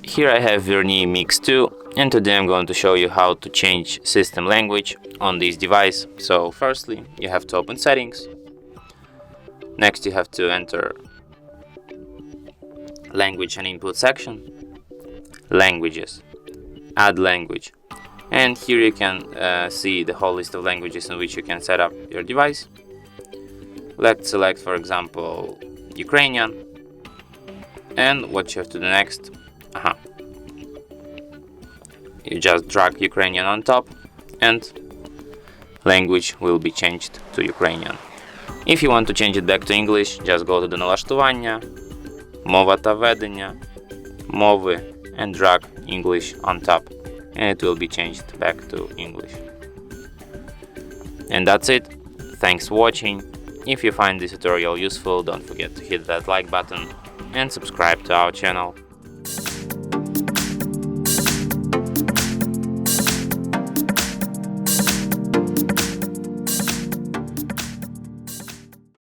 Here I have VERNEE Mix 2, and today I'm going to show you how to change system language on this device. So firstly, you have to open settings. Next you have to enter language and input section, languages, add language, and here you can see the whole list of languages in which you can set up your device. Let's select, for example, Ukrainian, and what you have to do next, you just drag Ukrainian on top and language will be changed to Ukrainian. If you want to change it back to English, just go to the налаштування, мова та ведення, мови, and drag English on top, and it will be changed back to English. And that's it. Thanks for watching. If you find this tutorial useful, don't forget to hit that like button and subscribe to our channel.